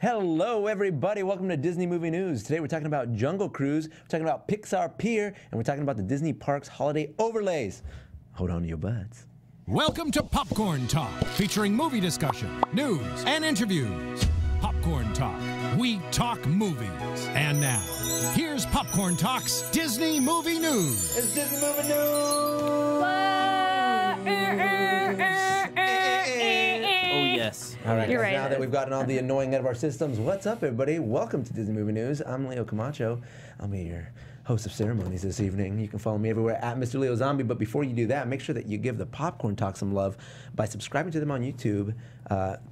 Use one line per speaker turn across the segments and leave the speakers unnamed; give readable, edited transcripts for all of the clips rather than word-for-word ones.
Hello, everybody. Welcome to Disney Movie News. Today we're talking about Jungle Cruise, we're talking about Pixar Pier, and we're talking about the Disney Parks holiday overlays. Hold on to your butts.
Welcome to Popcorn Talk, featuring movie discussion, news, and interviews. Popcorn Talk. We talk movies. And now, here's Popcorn Talk's Disney Movie News.
It's Disney Movie News!
Oh, yes.
All right,
You're
guys,
right.
now that we've gotten all the annoying out of our systems, what's up, everybody? Welcome to Disney Movie News. I'm Leo Camacho. I'll be your host of ceremonies this evening. You can follow me everywhere at Mr. Leo Zombie, but before you do that, make sure that you give the Popcorn Talk some love by subscribing to them on YouTube,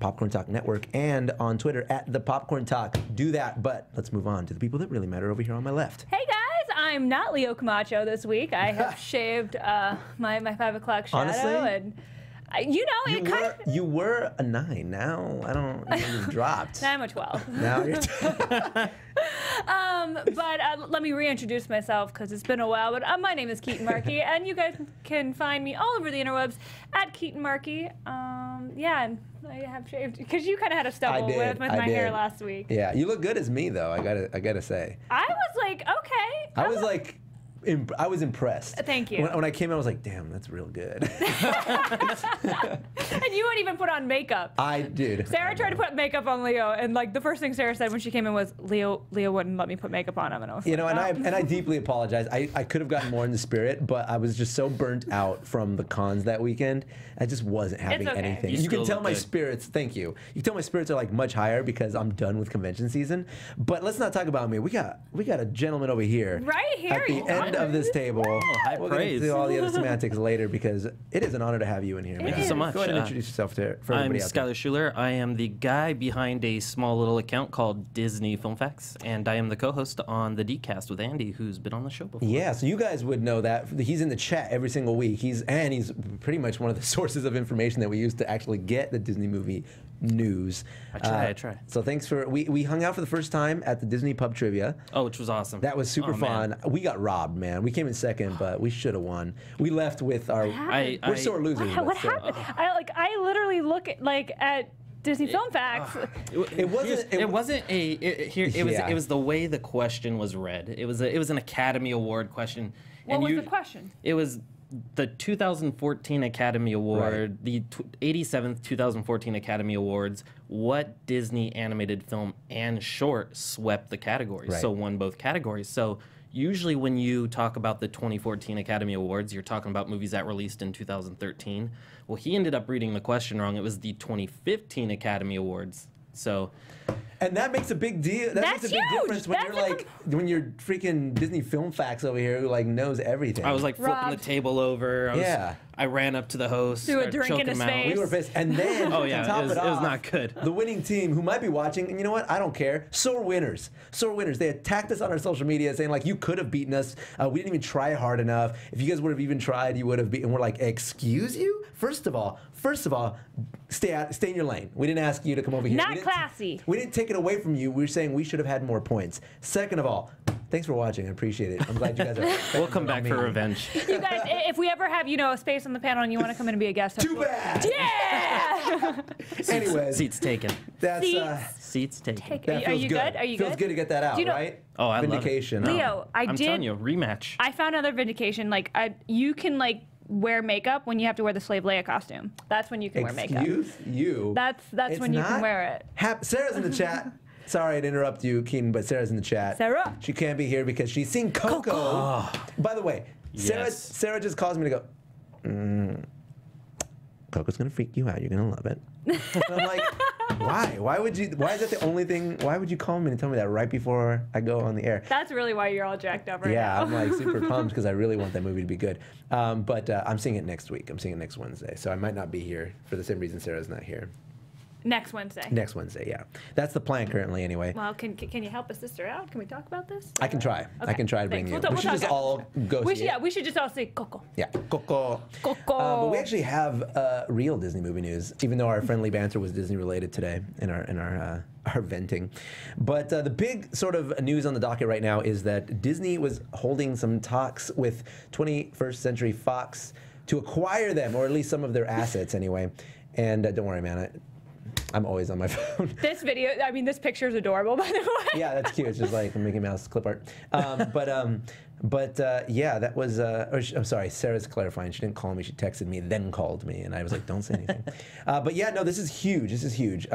Popcorn Talk Network, and on Twitter at the Popcorn Talk. Do that, but let's move on to the people that really matter over here on my left.
Hey guys, I'm not Leo Camacho this week. I have shaved my 5 o'clock shadow.
Honestly?
And you know,
You were a 9. Now, I don't, you've dropped.
Now I'm a 12.
Now you're
But let me reintroduce myself because it's been a while. But my name is Keetin Marchi, and you guys can find me all over the interwebs at Keetin Marchi. Yeah, and I have shaved because you kind of had a stubble with my hair last week.
Yeah, you look good as me though. I gotta say.
I was like, okay.
I was impressed.
Thank you.
When I came in, I was like, damn, that's real good.
And you wouldn't even put on makeup.
I did.
Sarah tried to put makeup on Leo, and like the first thing Sarah said when she came in was, Leo wouldn't let me put makeup on him, and I was
You
like,
know,
oh.
and I deeply apologize. I could have gotten more in the spirit, but I was just so burnt out from the cons that weekend. I just wasn't having
okay.
anything.
You
You can
still
tell
look
my
good.
spirits. Thank you. You can tell my spirits are like much higher because I'm done with convention season. But let's not talk about me. We got a gentleman over here.
Right here,
At the
you
end
got
of this table.
high
We'll
praise.
get into all the other semantics later because it is an honor to have you in here.
Thank
man.
you so
much.
Go ahead and introduce yourself for
I'm
everybody out there.
Skylar Shuler. I am the guy behind a small little account called Disney Film Facts, and I am the co-host on the D-Cast with Andy, who's been on the show before.
Yeah, so you guys would know that he's in the chat every single week. He's pretty much one of the sources of information that we use to actually get the Disney movie news.
I try.
So thanks for we hung out for the first time at the Disney Pub Trivia.
Oh, which was awesome.
That was super
Oh, man.
fun. We got robbed, man. We came in second, but we should have won. We left with our. We're sore losers.
What
but still.
happened? I literally look at Disney Film Facts.
It wasn't.
It wasn't a.
Yeah.
It was the way the question was read. It was an Academy Award question.
What was the question?
It was the 2014 Academy Award, the 87th 2014 Academy Awards. What Disney animated film and short swept the categories?
Right.
So won both categories. So usually when you talk about the 2014 Academy Awards, you're talking about movies that released in 2013. Well, he ended up reading the question wrong. It was the 2015 Academy Awards. So.
And that makes a big deal. That
That's
makes a big
huge.
difference when
That's
you're like when you're freaking Disney Film Facts over here who like knows everything.
I was like flipping
Robbed.
the table over.
Yeah.
I ran up to the host.
Threw a
started
drink in
choking
his
him out.
face.
We were pissed. And then
Oh, yeah,
to top
it was
off,
not good.
The winning team, who might be watching, and you know what? I don't care. Sore winners. Sore winners. They attacked us on our social media saying, like, you could have beaten us. We didn't even try hard enough. If you guys would have even tried, you would have beaten. And we're like, excuse you? First of all, stay in your lane. We didn't ask you to come over here.
Not
We didn't-
classy.
We didn't take it away from you. We were saying we should have had more points. Second of all, thanks for watching. I appreciate it. I'm glad you guys are.
We'll come back for revenge.
You guys, if we ever have a space on the panel and you want to come in and be a guest,
Too bad.
Yeah.
Anyways,
Seats taken.
that's
Seats taken.
that
Are
feels
you
good.
good? Are you
feels
good?
good to get that out,
Do you know-
right?
Oh, I love it.
Vindication.
Leo,
I'm telling you, rematch.
I found another vindication. Like you can wear makeup when you have to wear the Slave Leia costume. That's when you can wear makeup.
Excuse you.
That's
It's
when you
not
can wear it.
Sarah's in the chat. Sorry to interrupt you, Keetin, but Sarah's in the chat.
Sarah.
She can't be here because she's seen Coco. By the way,
Yes.
Sarah just calls me to go, Coco's going to freak you out. You're going to love it. And I'm like, why? Why is that the only thing? Why would you call me and tell me that right before I go on the air?
That's really why you're all jacked up right
Yeah,
now.
I'm like super pumped because I really want that movie to be good. But I'm seeing it next week. I'm seeing it next Wednesday. So I might not be here for the same reason Sarah's not here.
Next Wednesday.
Next Wednesday, yeah. That's the plan currently anyway.
Well, can you help a sister out? Can we talk about this?
I can try. I can try to bring
Thanks.
you.
We'll
We should
talk
just all go see it.
We should just all say Coco.
Yeah, Coco.
Coco.
But we actually have real Disney movie news, even though our friendly banter was Disney related today in our venting. But the big sort of news on the docket right now is that Disney was holding some talks with 21st Century Fox to acquire them, or at least some of their assets anyway. And don't worry, man. I'm always on my phone.
This video, I mean, this picture is adorable, by the way.
Yeah, that's cute. It's just like Mickey Mouse clip art. Yeah, that was. I'm sorry, Sarah's clarifying. She didn't call me. She texted me, then called me, and I was like, "Don't say anything." But yeah, no, this is huge. This is huge.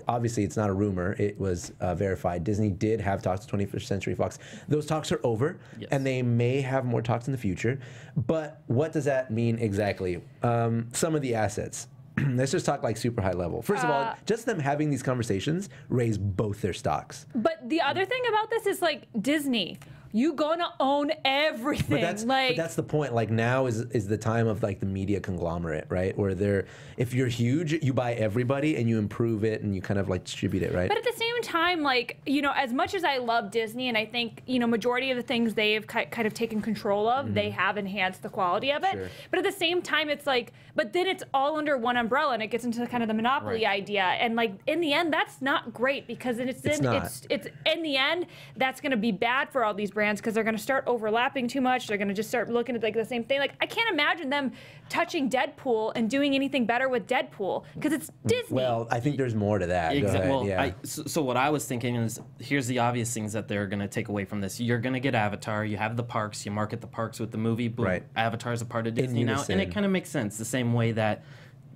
Obviously, it's not a rumor. It was verified. Disney did have talks with 21st Century Fox. Those talks are over, and they may have more talks in the future. But what does that mean exactly? Some of the assets. Let's just talk like super high level. First of all, just them having these conversations raise both their stocks.
But the other thing about this is like Disney. You gonna own everything.
But that's the point. Like now is the time of like the media conglomerate, right? Where if you're huge, you buy everybody and you improve it and you kind of like distribute it, right?
But at the same time, like, you know, as much as I love Disney and I think, you know, majority of the things they've kind of taken control of, they have enhanced the quality of it.
Sure.
But at the same time, it's like, but then it's all under one umbrella and it gets into kind of the monopoly idea. And like in the end, that's not great because it's in the end, that's going to be bad for all these brands because they're going to start overlapping too much. They're going to just start looking at like the same thing. Like I can't imagine them touching Deadpool and doing anything better with Deadpool because it's Disney.
Well, I think there's more to that. Go ahead.
Well,
yeah.
So what I was thinking is, here's the obvious things that they're going to take away from this. You're going to get Avatar. You have the parks. You market the parks with the movie. Boom.
Right.
Avatar's a part of Disney now, and it kind of makes sense. The same way that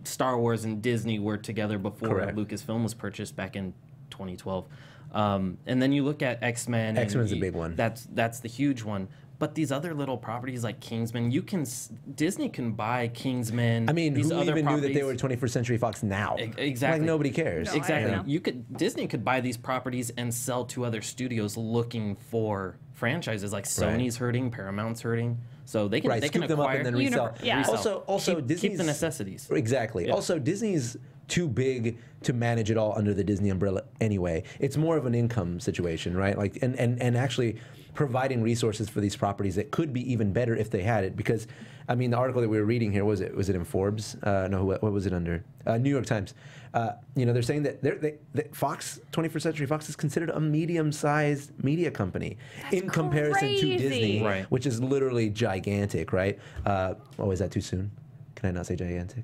Star Wars and Disney were together before Lucasfilm was purchased back in 2012. And then you look at X-Men.
X-Men's a big one.
That's the huge one. But these other little properties like Kingsman, Disney can buy Kingsman.
I mean,
these
who
other
even
properties.
knew that they were 21st Century Fox now?
Exactly.
Like nobody cares.
No,
Exactly. Disney could buy these properties and sell to other studios looking for franchises. Like Sony's hurting, Paramount's hurting, so they can
scoop
can
them
acquire
up and then resell. Also,
keep
Disney's
the necessities.
Exactly.
Yeah.
Also, Disney's too big to manage it all under the Disney umbrella anyway. It's more of an income situation, right? Like and actually providing resources for these properties that could be even better if they had it. Because, I mean, the article that we were reading here, was it in Forbes? No, what was it under? New York Times. You know, they're saying that Fox, 21st Century Fox, is considered a medium-sized media company in comparison to Disney, which is literally gigantic, right? Oh, is that too soon? Can I not say gigantic?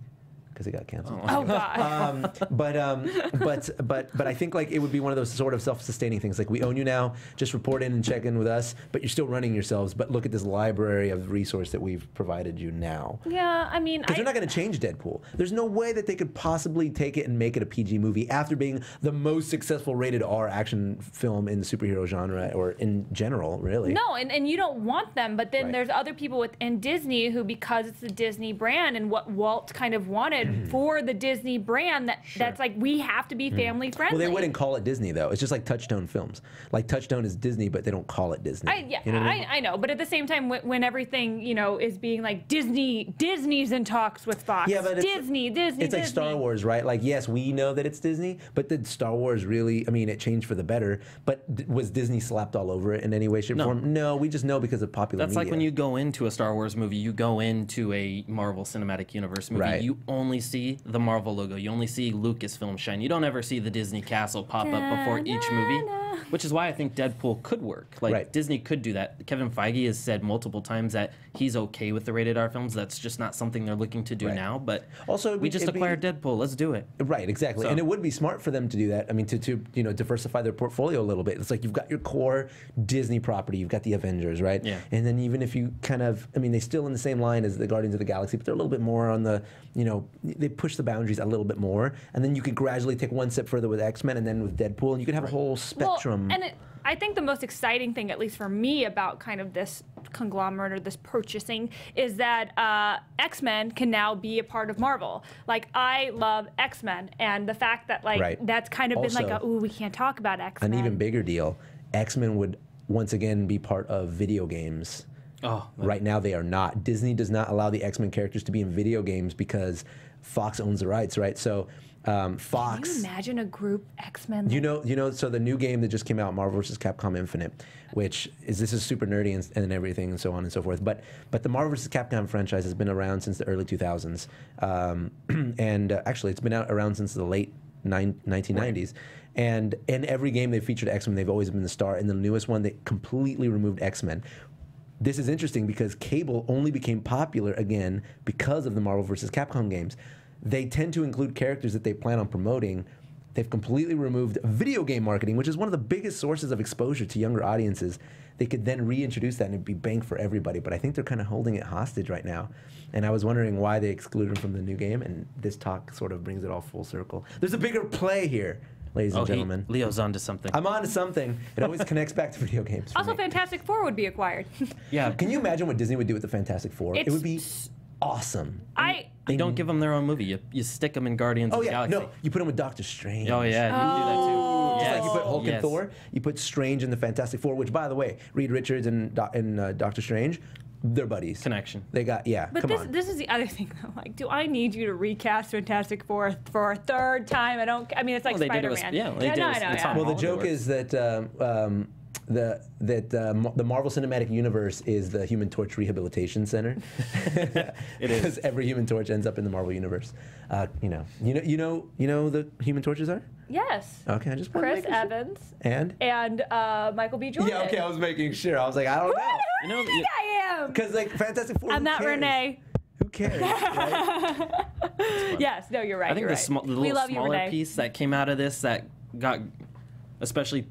Because it got canceled.
Oh God.
But I think like it would be one of those sort of self-sustaining things. Like we own you now, just report in and check in with us. But you're still running yourselves. But look at this library of resource that we've provided you now.
Yeah, I mean,
because they're not going to change Deadpool. There's no way that they could possibly take it and make it a PG movie after being the most successful rated R action film in the superhero genre or in general, really.
No, and you don't want them. But then there's other people within Disney who, because it's the Disney brand and what Walt kind of wanted for the Disney brand, that's like, we have to be family friendly.
Well, they wouldn't call it Disney though. It's just like Touchstone Films. Like Touchstone is Disney, but they don't call it Disney.
I know. But at the same time, when everything, you know, is being like Disney's in talks with Fox. Yeah, but Disney.
It's like Star Wars, right? Like, yes, we know that it's Disney, but did Star Wars really? I mean, it changed for the better. But was Disney slapped all over it in any way, shape, or form? No, we just know because of popular media.
That's like when you go into a Star Wars movie, you go into a Marvel Cinematic Universe movie.
Right.
You only see the Marvel logo. You only see Lucasfilm shine. You don't ever see the Disney castle pop up before each movie, which is why I think Deadpool could work. Like Disney could do that. Kevin Feige has said multiple times that he's okay with the rated R films. That's just not something they're looking to do now. But also, we just acquired Deadpool. Let's do it.
Right, exactly. So, and it would be smart for them to do that. I mean, to you know, diversify their portfolio a little bit. It's like you've got your core Disney property. You've got the Avengers, right?
Yeah.
And then even if you kind of, I mean, they're still in the same line as the Guardians of the Galaxy, but they're a little bit more on the, you know, they push the boundaries a little bit more. And then you could gradually take one step further with X-Men and then with Deadpool, and you could have a whole spectrum.
Well, I think the most exciting thing, at least for me, about kind of this conglomerate or this purchasing is that X-Men can now be a part of Marvel. Like, I love X-Men, and the fact that, like, that's kind of been like, ooh, we can't talk about X-Men.
An even bigger deal, X-Men would once again be part of video games. Right now they are not. Disney does not allow the X-Men characters to be in video games because Fox owns the rights, right? So Fox.
Can you imagine a group X-Men?
You know. So the new game that just came out, Marvel vs. Capcom Infinite, which this is super nerdy and everything and so on and so forth. But the Marvel vs. Capcom franchise has been around since the early 2000s, and actually it's been around since the late 1990s. And in every game they've featured X-Men, they've always been the star. In the newest one, they completely removed X-Men. This is interesting because Cable only became popular again because of the Marvel vs. Capcom games. they tend to include characters that they plan on promoting. They've completely removed video game marketing, which is one of the biggest sources of exposure to younger audiences. They could then reintroduce that and it'd be bang for everybody. But I think they're kind of holding it hostage right now. And I was wondering why they excluded them from the new game, and this talk sort of brings it all full circle. There's a bigger play here, ladies and gentlemen.
Leo's onto something.
I'm onto something. It always connects back to video games. For
Also,
me.
Fantastic Four would be acquired.
Yeah.
Can you imagine what Disney would do with the Fantastic Four? It would be awesome.
You don't give them their own movie. You stick them in Guardians of the Galaxy.
No, you put them with Doctor Strange.
Oh, yeah. You can do that too.
Just like you put Hulk and
Yes.
Thor, you put Strange in the Fantastic Four, which, by the way, Reed Richards and Doctor Strange, they're buddies.
Connection.
They got,
But
come on.
this is the other thing, though. Like, do I need you to recast Fantastic Four for a third time? I mean, it's like
Well, they did it with-
Spider-Man.
they did it
no,
with
I know,
Tom
Well, the
Holland
joke
works.
is that the Marvel Cinematic Universe is the Human Torch Rehabilitation Center.
It is.
Because every Human Torch ends up in the Marvel Universe. You know the Human Torches are?
Yes.
Okay, I just wanted to
Chris
make sure.
Evans
And
Michael B. Jordan.
yeah, okay, I was making sure. I was like, I don't know,
Who do you think I am?
because like Fantastic Four.
I'm
who
not
cares?
Renee.
Who cares? Right?
Yes, no, you're right.
I think
you're
the,
right.
the
We
little
love you,
smaller
Renee.
piece that came out of this that got especially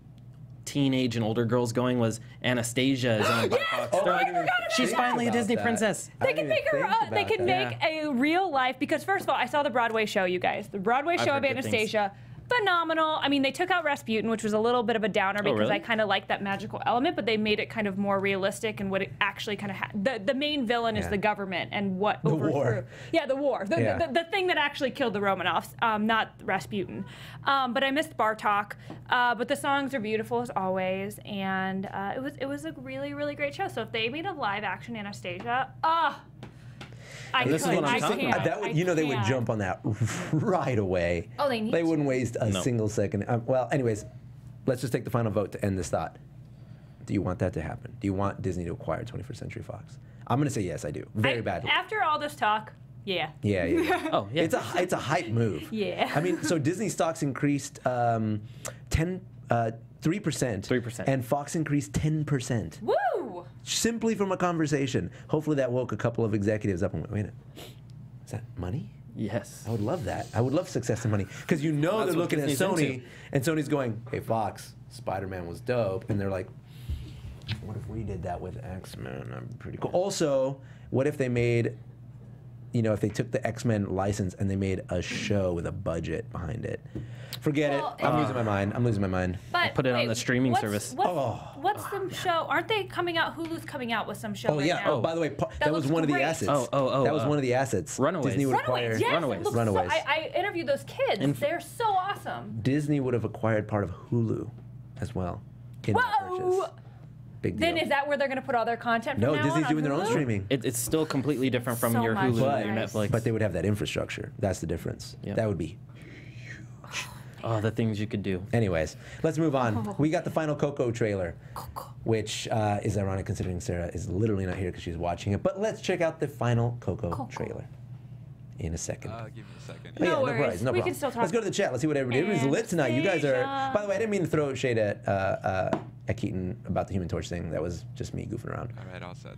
teenage and older girls going was Anastasia is on BIPOC.
Oh,
They're
I
like,
didn't even
she's
think
finally a
about
Disney
that.
princess.
I
They
didn't
can make
even
her.
think
They
about
can
that.
make a real life, because first of all, I saw the Broadway show, you guys. The Broadway show
heard
of
good things.
Anastasia, phenomenal. I mean, they took out Rasputin, which was a little bit of a downer because
really?
I kind of like that magical element, but they made it kind of more realistic and what it actually kind of had. The main villain is
Yeah.
the government and what
The
overthrew.
war.
Yeah, the war.
Yeah.
The thing that actually killed the Romanovs, not Rasputin. But I missed Bartok. But the songs are beautiful as always, and it was a really, really great show. So if they made a live action Anastasia, I
This is
could.
what I'm
I
talking
can't.
about.
That would,
I
they would
can't.
jump on that right away.
Oh, they need
They
to.
wouldn't waste a
No.
single second. Well, anyways, let's just take the final vote to end this thought. Do you want that to happen? Do you want Disney to acquire 21st Century Fox? I'm going to say yes, I do. Very badly.
After all this talk, yeah.
Yeah.
Oh, yeah.
It's a hype move.
Yeah.
I mean, so Disney stocks increased 3%. And Fox increased 10%.
Woo!
Simply from a conversation. Hopefully that woke a couple of executives up and went, wait a minute. Is that money?
Yes.
I would love that. I would love success and money. Because you know
That's
they're
what
looking at
Disney's
Sony,
into.
and Sony's going, hey, Fox, Spider-Man was dope. And they're like, what if we did that with X-Men? That'd be pretty cool. Also, what if they made, if they took the X-Men license and they made a show with a budget behind it? Forget
Well,
it. I'm losing my mind.
But
put it on
wait,
the streaming
what's-
service.
What's the show? Aren't they coming out? Hulu's coming out with some show
Oh,
right
yeah.
now.
Oh, by the way, that was
looks
one of the
great.
assets.
Oh,
That was one of the assets.
Runaways.
Disney would acquire.
Runaways, yes,
Runaways.
it looks
Runaways.
So, I interviewed those kids. They're so awesome.
Disney would have acquired part of Hulu as well. In that
Whoa!
purchase. Big deal.
Then is that where they're going to put all their content from
No,
now
Disney's
on
doing their own
Hulu?
streaming.
It's still completely different from
So
your
much
Hulu
But,
and your Netflix.
but they would have that infrastructure. That's the difference.
Yep.
That would be.
Oh, the things you could do.
Anyways, let's move on. We got the final Coco trailer, which is ironic considering Sarah is literally not here because she's watching it. But let's check out the final Coco trailer in a second.
Give me a second.
Oh, yeah,
No worries.
worries, no
We
problem.
can still talk.
Let's go to the chat. Let's see what everybody's lit tonight. You guys are.
Anastasia.
By the way, I didn't mean to throw shade at Keetin about the Human Torch thing. That was just me goofing around.
All right, all set.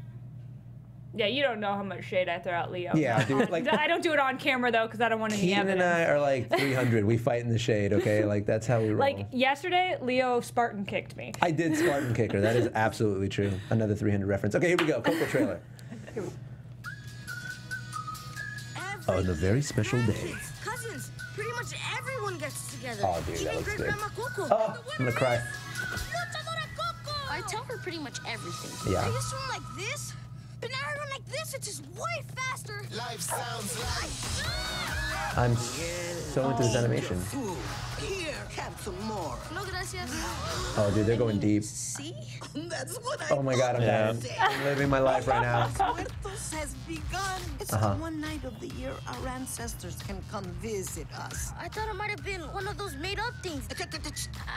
Yeah, you don't know how much shade I throw out Leo.
Yeah, dude, like-
I don't do it on camera though because I don't want any
Keetin
evidence.
and I are like 300. We fight in the shade, okay? Like that's how we roll.
Like yesterday, Leo Spartan kicked me.
I did Spartan kicker. That is absolutely true. Another 300 reference. Okay, here we go. Coco trailer. On a very special day.
Cousins, pretty much everyone gets together.
Oh, dude, that
Even
looks good.
Great-Grandma Coco.
Oh, I'm gonna cry.
Luchadora Coco! I tell her pretty much everything.
Yeah.
I used to run like this, but now I run like this. It's just way faster.
Life sounds like
I'm so into this animation.
food. Here, have some more.
No gracias.
Oh, dude, they're going deep.
See?
That's what I
Oh my God, I'm dying. I'm living my life right now.
Muertos has begun. It's one night of the year our ancestors can come visit us.
I thought it might have been one of those made-up things.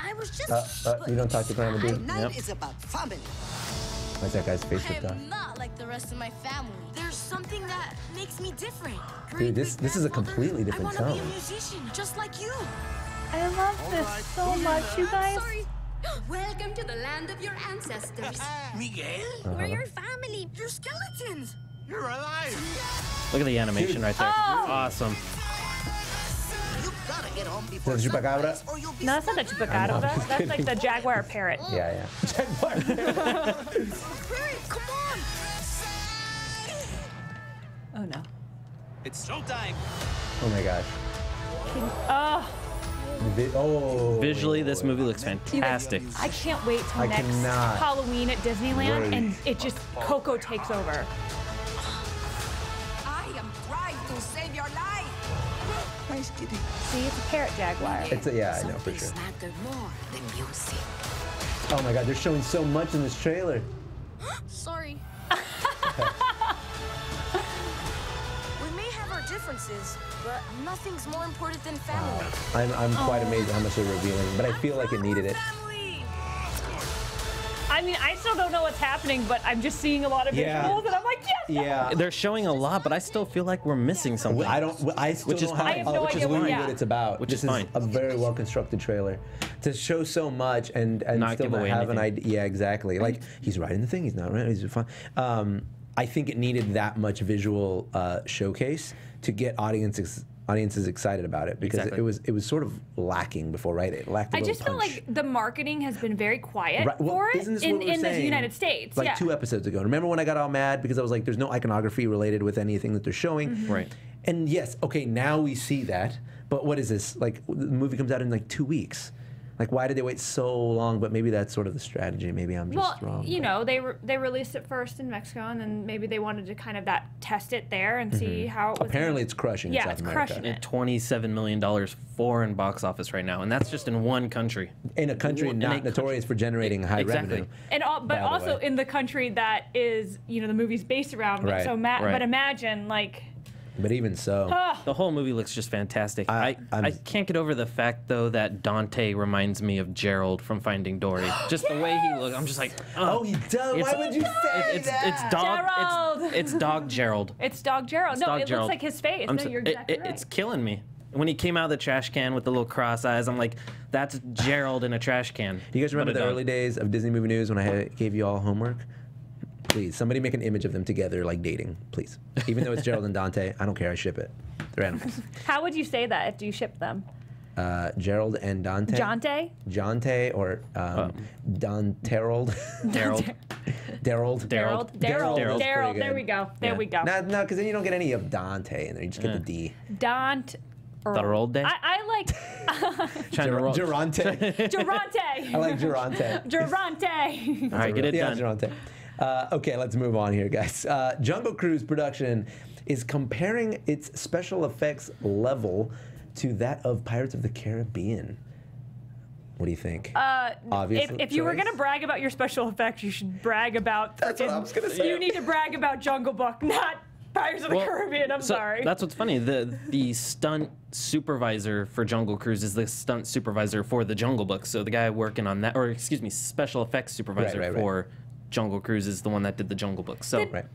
I was just...
You don't talk to Grandma, dude.
Tonight is about family.
Why's that guy's face ripped off?
I'm not like the rest of my family. There's something that makes me different.
Dude, this is a completely different
I want to
tone.
be a musician, just like you.
I love this so much, you guys.
Sorry. Welcome to the land of your ancestors.
Miguel,
We're your family. You're skeletons.
you're alive.
Look at the animation right there.
Oh.
Awesome.
get home before
Is that the chupacabra?
sunrise, or you'll be
No, that's not the
stuck.
chupacabra. That's like the jaguar parrot.
Yeah. Jaguar.
Hurry, come on!
Oh no.
It's showtime.
Oh my gosh.
Oh,
Visually, this movie looks fantastic.
I can't wait till
I
next
cannot
Halloween at Disneyland,
wait.
and it just Coco takes over.
I am trying to save your life.
Nice kitty.
See, it's a parrot jaguar.
Yeah, I know for sure.
Matter more than music.
Oh my god, they're showing so much in this trailer.
Sorry. We may have our differences, but nothing's more important than family.
I'm quite amazed at how much they're revealing, but I feel like it needed it.
Family.
I mean, I still don't know what's happening, but I'm just seeing a lot of
Yeah.
visuals, and I'm like, yes!
Yeah.
They're showing a lot, but I still feel like we're missing something.
I still
Which is
don't
fine.
have,
I
have no
which is
idea what-
really
yeah.
what it's about.
Which
this
is fine.
a very well constructed trailer to show so much and
Not
still
give
not
away
have an
anything.
idea. Yeah, exactly. Like he's writing the thing, he's not writing. He's fine. I think it needed that much visual showcase to get audiences excited about it because
Exactly.
it was sort of lacking before, right? It lacked a
I
little
just feel
punch.
like the marketing has been very quiet
Right, well,
for it
isn't this
in
what we're
the
saying?
United States.
Like
yeah.
2 episodes ago. Remember when I got all mad because I was like, there's no iconography related with anything that they're showing?
Mm-hmm.
Right.
And yes, okay, now we see that. But what is this? Like, the movie comes out in like 2 weeks. Like, why did they wait so long? But maybe that's sort of the strategy. Maybe I'm just wrong.
you know, they released it first in Mexico, and then maybe they wanted to kind of test it there and see how it was.
Apparently, it's crushing in
Yeah,
South
it's
America.
crushing it.
$27 million foreign box office right now, and that's just in one country.
In a country
In
not
a
notorious for generating high
Exactly.
revenue.
And but
by the
also
way.
in the country that is, you know, the movie's based around.
Right,
So
right.
but imagine like.
But even so,
The whole movie looks just fantastic.
I'm-
I can't get over the fact, though, that Dante reminds me of Gerald from Finding Dory. Just the way he looks, I'm just like,
oh, he does.
It's-
Why would you say
it's
that?
dog.
Gerald!
It's dog Gerald.
It's Dog Gerald.
It's
No,
Dog
it
Gerald.
looks like his face. No, you're exactly right.
It's killing me. When he came out of the trash can with the little cross eyes, I'm like, that's Gerald in a trash can.
You guys remember
But a
the
dog.
early days of Disney Movie News when I gave you all homework? Please, somebody make an image of them together, like dating, please. Even though it's Gerald and Dante, I don't care. I ship it. They're animals.
How would you say that if you shipped them?
Gerald and Dante.
Jonte?
Jonte or Donterold.
Daryl.
Daryl.
Daryl.
Daryl.
Daryl. There we go. There we go.
No, because then you don't get any of Dante in there. You just get the D.
Dont.
Daryl.
I like
Trying to roll.
Durante.
Durante.
I like Durante.
Durante.
All right, get it
Yeah,
done.
Durante. Okay, let's move on here, guys. Jungle Cruise production is comparing its special effects level to that of Pirates of the Caribbean. What do you think? Obvious
If you were
choice.
gonna brag about your special effects, you should brag about.
That's what I was gonna say.
You need to brag about Jungle Book, not Pirates of the Caribbean. I'm
so
sorry.
That's what's funny. The stunt supervisor for Jungle Cruise is the stunt supervisor for the Jungle Book. So the guy working on that, or excuse me, special effects supervisor
Right.
for Jungle Cruise is the one that did the Jungle Book. So
Right.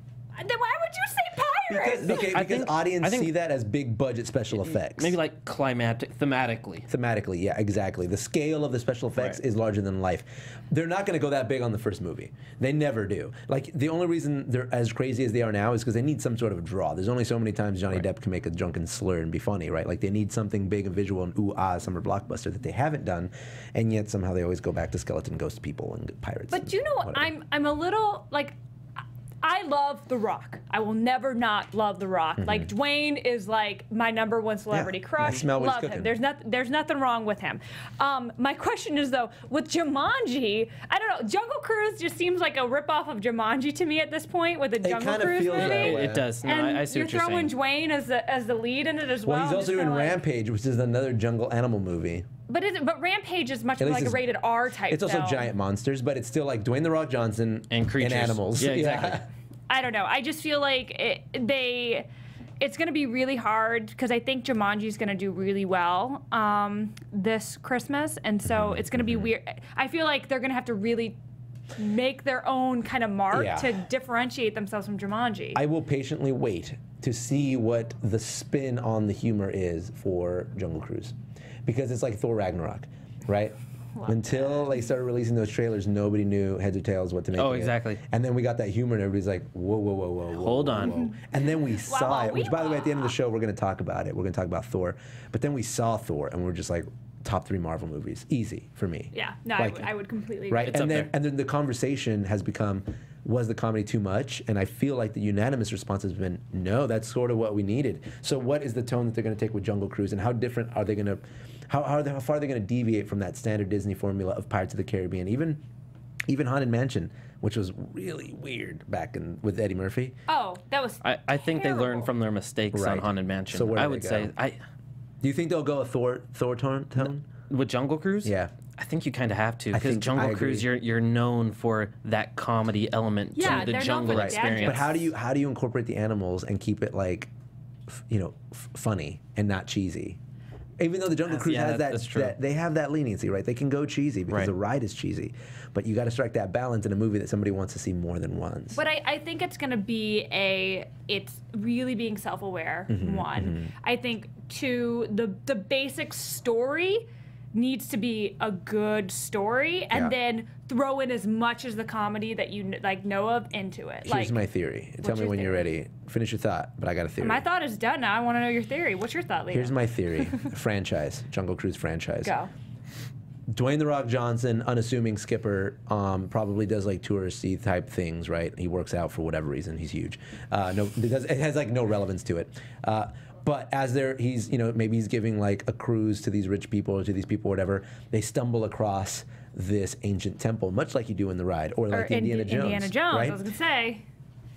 Then why would you say pirates?
Because audience
I think-
see that as big budget special effects.
maybe like thematically.
Thematically, yeah, exactly. The scale of the special effects
Right.
is larger than life. They're not going to go that big on the first movie. They never do. Like, the only reason they're as crazy as they are now is because they need some sort of draw. There's only so many times Johnny Depp can make a drunken slur and be funny, right? Like, they need something big and visual and summer blockbuster that they haven't done, and yet somehow they always go back to skeleton ghost people and pirates.
But do you know what?
whatever.
I'm a little like. I love The Rock. I will never not love The Rock. Like Dwayne is like my #1 celebrity
Yeah, I
crush.
smell what he's
Love him.
cooking.
There's nothing wrong with him. My question is though, with Jumanji, I don't know. Jungle Cruise just seems like a ripoff of Jumanji to me at this point with the Jungle
kinda
Cruise
feels
movie.
that way.
It does. No,
And
I see
you're
what you're
throwing
saying.
Dwayne as the lead in it as well.
Well, he's
I'm
also
just
doing
kinda like-
Rampage, which is another jungle animal movie.
But Rampage is much
At
more
least
like a
it's-
rated R type.
It's also
film.
giant monsters, but it's still like Dwayne The Rock Johnson
And creatures.
animals.
Yeah, exactly.
I don't know. I just feel like it's going to be really hard because I think Jumanji is going to do really well this Christmas, and so it's going to be weird. I feel like they're going to have to really make their own kind of mark
Yeah.
to differentiate themselves from Jumanji.
I will patiently wait to see what the spin on the humor is for Jungle Cruise, because it's like Thor Ragnarok, right? Until they started releasing those trailers, nobody knew heads or tails what to make.
Oh, exactly.
And then we got that humor, and everybody's like, whoa.
Hold on.
Whoa. And then we saw it, which, by the way, at the end of the show, we're going to talk about it. We're going to talk about Thor. But then we saw Thor, and we're just like, top 3 Marvel movies. Easy for me.
Yeah, no,
Like,
I would completely agree.
right?
It's
And
up
then the conversation has become, was the comedy too much? And I feel like the unanimous response has been, no, that's sort of what we needed. So what is the tone that they're going to take with Jungle Cruise, and how different are they going to, how far are they going to deviate from that standard Disney formula of Pirates of the Caribbean? Even Haunted Mansion, which was really weird back with Eddie Murphy.
Oh, that was
I think they learned from their mistakes on Haunted Mansion.
So where do
I
they
would
go?
say
Do you think they'll go a Thor tone?
with Jungle Cruise.
Yeah.
I think you kind of have to,
I
because
think- I
Jungle
agree.
Cruise, you're known for that comedy element
Yeah,
to the
they're known
jungle
for the
experience.
But how do you incorporate the animals and keep it like, funny and not cheesy? Even though the Jungle Cruise has
that's true.
that they have that leniency, right? They can go cheesy because
Right.
the ride is cheesy, but you got to strike that balance in a movie that somebody wants to see more than once.
But I think it's going to be it's really being self-aware, one. I think, two, the basic story needs to be a good story, and
Yeah.
then throw in as much as the comedy that you know of into it.
Here's my theory. Tell me
your
when you're
theory?
ready. Finish your thought, but I got a theory.
My thought is done now. I want to know your theory. What's your thought, Leo?
Here's my theory. Franchise. Jungle Cruise franchise.
Go.
Dwayne "The Rock" Johnson, unassuming skipper, probably does like touristy type things, right? He works out for whatever reason. He's huge. It has like no relevance to it. But as he's maybe he's giving like a cruise to these rich people or to these people, whatever. They stumble across this ancient temple, much like you do in the ride, or like Indiana Jones.
Indiana Jones.
right?
I was gonna say.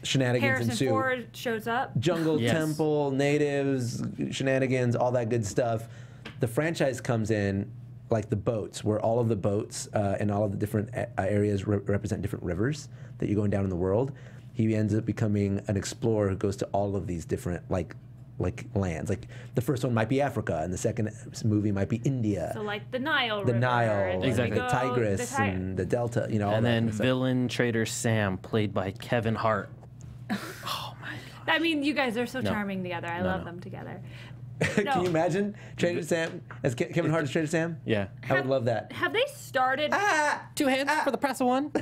Shenanigans
Harrison
ensue.
Ford shows up.
Jungle
Yes.
temple, natives, shenanigans, all that good stuff. The franchise comes in like the boats, where all of the boats and all of the different areas represent different rivers that you're going down in the world. He ends up becoming an explorer who goes to all of these different like lands. Like the first one might be Africa, and the second movie might be India.
So like the Nile
The
River.
Nile,
and then
Exactly.
the
we go-
Tigris,
the
and the Delta. All
and
that
then
kind of stuff.
villain trader Sam, played by Kevin Hart.
I mean, you guys are so
No.
charming together. I
No,
love
no.
them together.
Can you imagine Trader Sam as Kevin Hart as Trader Sam?
Yeah.
I would love that.
Have they started?
Ah!
2 hands for the press of one.
I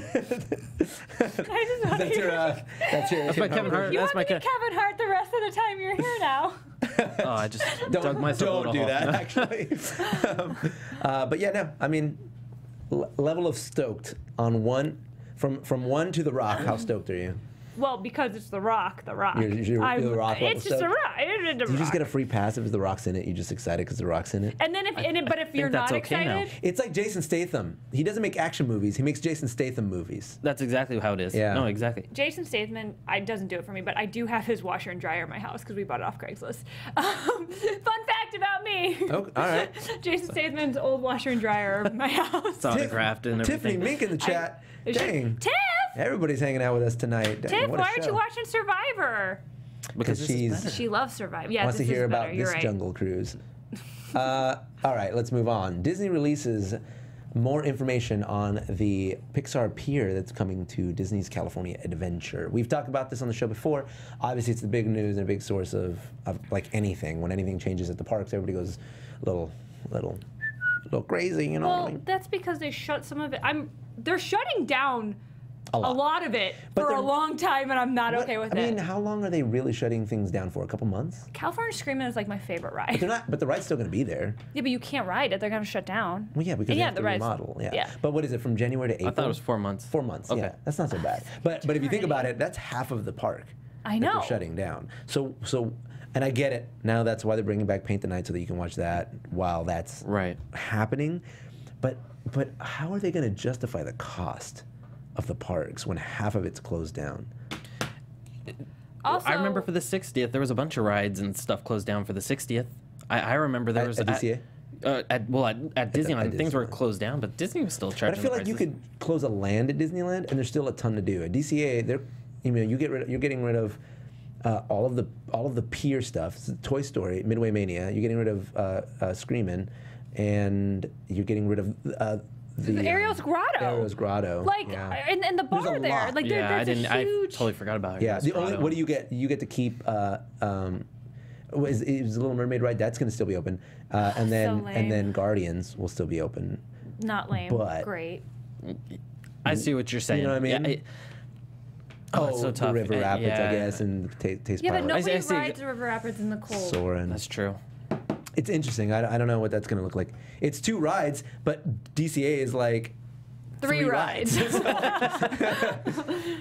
just want
That's your.
That's my Kevin Hart.
you
That's
want
my
to be Kevin Hart the rest of the time you're here now.
Oh, I just dug myself a
Don't
little
do
hole.
that, actually. But yeah, no. I mean, level of stoked on one, from 1 to The Rock. How stoked are you?
Well, because it's The Rock. The Rock.
You're The Rock level
It's just The
stoked?
Rock. It's The
Do you just
Rock.
get a free pass if The Rock's in it? You're just excited because The Rock's in it?
And then but if you're
that's
not
okay now.
excited,
It's like Jason Statham. He doesn't make action movies. He makes Jason Statham movies.
That's exactly how it is.
Yeah.
No, exactly.
Jason Statham, doesn't do it for me, but I do have his washer and dryer in my house because we bought it off Craigslist. Fun fact about me.
Oh, all right.
Jason Statham's old washer and dryer in my house.
It's autographed and
Tiffany
everything.
Mink in the chat. Dang.
Tiff!
Everybody's hanging out with us tonight. Dang,
Tiff,
what a
why aren't
show.
you watching Survivor?
Because
this is
she's
better.
She loves Survivor. Yeah,
wants to
this
hear
is better.
about
You're
this
right.
Jungle Cruise. All right, let's move on. Disney releases more information on the Pixar Pier that's coming to Disney's California Adventure. We've talked about this on the show before. Obviously, it's the big news and a big source of like anything. When anything changes at the parks, everybody goes a little crazy, you know what I
Well,
mean?
that's because they shut some of it. They're shutting down
A
a
lot.
lot of it
But
for a
they're-
long time, and I'm not okay with
I mean,
it.
how long are they really shutting things down for? A couple months?
California Screaming is like my favorite ride.
They're not, but the ride's still going to be there.
Yeah, but you can't ride it. They're gonna shut down.
Well, yeah, because they have to
ride's-
remodel. Yeah.
yeah.
But what is it, from January to April?
I thought it was 4 months.
4 months,
Okay.
yeah. That's not so bad. But if you think about it, that's half of the park.
I
that
know.
they're shutting down. So, and I get it. Now that's why they're bringing back Paint the Night so that you can watch that while that's
Right.
happening. But how are they going to justify the cost of the parks when half of it's closed down?
Also,
I remember for the 60th, there was a bunch of rides and stuff closed down for the 60th. I remember there was
At DCA?
At Disneyland,
at
things were
Disneyland.
closed down, but Disney was still
But I
charging.
feel
the
like you
prices.
could close a land at Disneyland, and there's still a ton to do. At DCA, you're getting rid of all of the pier stuff. Toy Story, Midway Mania. You're getting rid of Screamin', and you're getting rid of
the Ariel's Grotto.
Ariel's Grotto.
Like,
yeah.
and the
There's a
bar there.
lot.
Like,
Yeah, I
there's
didn't.
a huge.
I totally forgot about it.
Yeah, what do you get? You get to keep. It was The Little Mermaid ride. That's going to still be open, and then
lame.
Guardians will still be open.
Not lame.
But
Great.
I see what you're saying.
You know what I mean?
Yeah, it's so tough.
the River Rapids,
yeah.
I guess, and Taste
Yeah, but
Pilot.
nobody
I see.
rides the River Rapids in the cold.
Soarin'.
That's true.
It's interesting. I don't know what that's going to look like. It's 2 rides, but DCA is like
3 rides.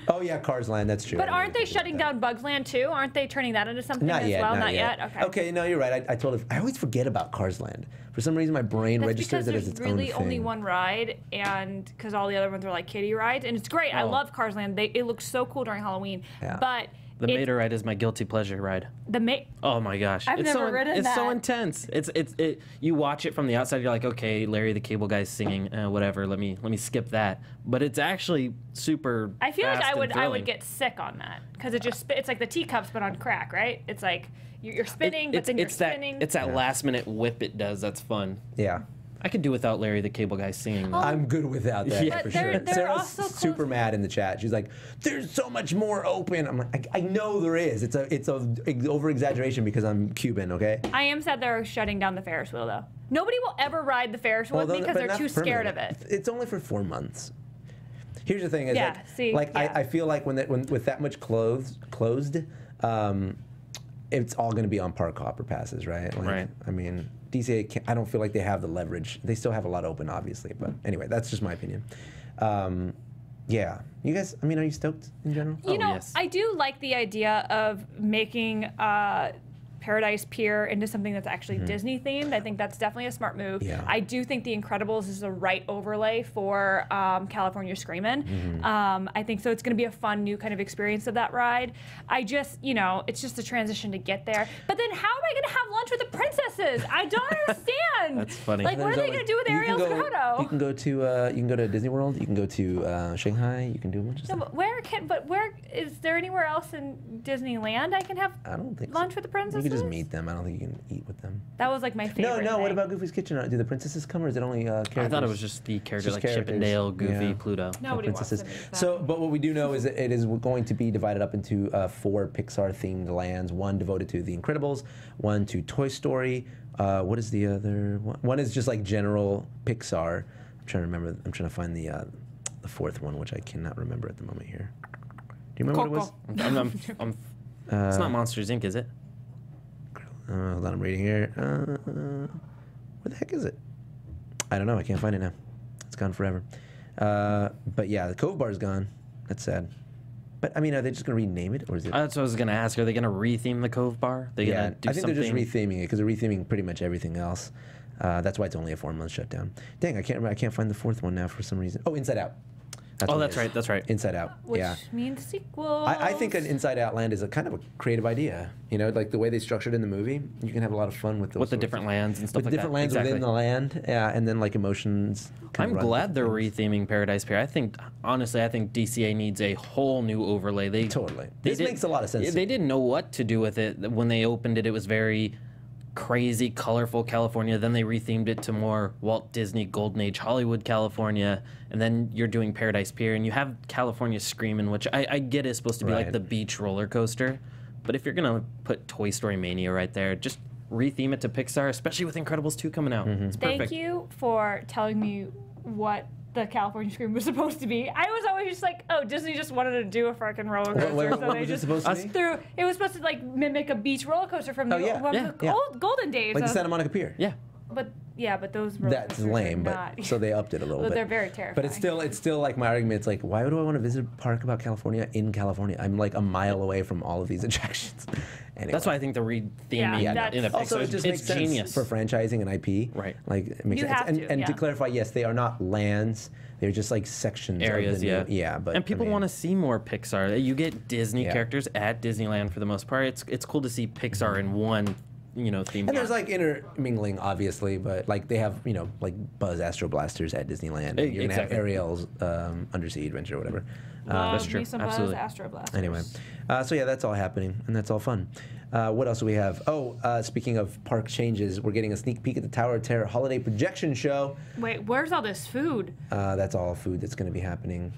Oh yeah, Cars Land. That's true.
But aren't they shutting down Bugs Land too? Aren't they turning that into something
Not
as
yet.
well?
Not yet.
Okay.
Okay. No, you're right. I always forget about Cars Land. For some reason, my brain
That's
registers
because
it as
there's
its own
really
thing.
only one ride, and because all the other ones are like kiddie rides, and it's great. I
Oh.
love Cars Land. It looks so cool during Halloween.
Yeah.
But
The Mater ride is my guilty pleasure ride. Oh my gosh.
I've
it's
never
so,
ridden
It's
that.
so intense. You watch it from the outside, you're like, okay, Larry the Cable Guy's singing, whatever. Let me skip that. But it's actually super.
I feel like
fast
I
and
would
thrilling.
get sick on that because it's like the teacups but on crack, right? It's like you're spinning, but then you're spinning.
It's that last minute whip it does. That's fun.
Yeah.
I could do without Larry the Cable Guy singing. Though.
I'm good without that
Yeah.
for
But
sure.
they're
Sarah's
also close-
super mad in the chat. She's like, "There's so much more open." I'm like, "I know there is. It's a over exaggeration because I'm Cuban, okay?"
I am sad they're shutting down the Ferris wheel though. Nobody will ever ride the Ferris wheel with me because
but
they're
not
too scared of
permanent.
it.
It's only for 4 months. Here's the thing: is
Yeah, see, yeah.
I feel like when with that much closed, it's all going to be on park hopper passes, right? Like,
Right.
I mean, DCA, I don't feel like they have the leverage. They still have a lot open, obviously, but anyway, that's just my opinion. Yeah, you guys. I mean, are you stoked in general?
You know,
yes.
I do like the idea of making Paradise Pier into something that's actually Disney themed. I think that's definitely a smart move.
Yeah.
I do think The Incredibles is the right overlay for California Screamin'. I think so. It's going to be a fun new kind of experience of that ride. I just, it's just a transition to get there. But then how am I going to have lunch with the princesses? I don't understand.
That's funny.
Like, what are they going to do with Ariel's
You
Coco?
can go to Disney World. You can go to Shanghai. You can do a bunch of
No,
stuff.
but where is there anywhere else in Disneyland I can have
I don't think
lunch
so.
with the princesses?
You can just meet them. I don't think you can eat with them.
That was like my favorite.
No. What
thing.
about Goofy's Kitchen? Do the princesses come, or is it only characters?
I thought it was just the characters
Just
like Chip and
characters.
Dale, Goofy,
Yeah.
Pluto.
Nobody wants to
princesses.
meet them.
So, but what we do know is that it is going to be divided up into 4 Pixar-themed lands. 1 devoted to The Incredibles, 1 to Toy Story. What is the other one? One is just like general Pixar. I'm trying to remember. I'm trying to find the 4th one, which I cannot remember at the moment here. Do you remember what it was?
It's not Monsters Inc., is it?
Hold on, I'm reading here. Where the heck is it? I don't know. I can't find it now. It's gone forever. But yeah, the Cove Bar's gone. That's sad. But I mean, are they just going to rename it, or is it?
That's what I was going to ask. Are they going to retheme the Cove Bar? They
Yeah,
gonna do
I think
something?
they're just retheming it because they're retheming pretty much everything else. That's why it's only a 4-month shutdown. Dang, I can't remember. I can't find the 4th one now for some reason. Oh, Inside Out.
Oh,
what it
that's
is.
right. That's right.
Inside Out.
Which
yeah.
means sequel.
I think an Inside Out land is a kind of a creative idea. Like the way they structured it in the movie, you can have a lot of fun with those.
With the
sorts
different
of-
lands and stuff
with
like
different
that.
lands
Exactly.
within the land, yeah, and then like emotions. kind
I'm
of run
glad they're
different things.
retheming Paradise Pier. I think DCA needs a whole new overlay.
Totally. This makes a lot of sense.
They didn't know what to do with it. When they opened it, it was very crazy, colorful California. Then they rethemed it to more Walt Disney Golden Age Hollywood California. And then you're doing Paradise Pier, and you have California Screamin', which I get is supposed to be like
Right.
the beach roller coaster. But if you're going to put Toy Story Mania right there, just retheme it to Pixar, especially with Incredibles 2 coming out. It's perfect.
Thank you for telling me what the California Scream was supposed to be. I was always just like, oh, Disney just wanted to do a freaking roller coaster,
What
so they
was it
just
supposed to be?
threw. It was supposed to like mimic a beach roller coaster from the,
yeah.
one
Yeah,
of the
yeah.
old golden days.
Like the
of-
Santa Monica Pier.
Yeah.
but those roller
That's
coasters are
lame,
not.
but so they upped it a little
Well,
bit.
they're very terrifying.
But it's still like my argument. It's like, why do I want to visit a park about California in California? I'm like a mile away from all of these attractions. Anyway.
That's why I think the retheming
Yeah,
in a
that's-
Also,
Pixar
it just
it's
makes sense
genius.
for franchising and IP.
Right.
Like it makes
You
sense.
have
And,
to,
and to
yeah.
clarify, yes, they are not lands. They're just like sections.
Areas,
of the
yeah.
Yeah, but
and people want to see more Pixar. You get Disney
Yeah.
characters at Disneyland for the most part. It's cool to see Pixar in one, theme
And
park.
there's like intermingling, obviously, but like they have, like Buzz Astro Blasters at Disneyland. And you're gonna have
Exactly.
Ariel's Undersea Adventure or whatever.
Love
that's true.
Me some
Absolutely.
Buzz Astro Blasters.
Anyway, so yeah, that's all happening, and that's all fun. What else do we have? Oh, speaking of park changes, we're getting a sneak peek at the Tower of Terror holiday projection show.
Wait, where's all this food?
That's all food that's going to be happening.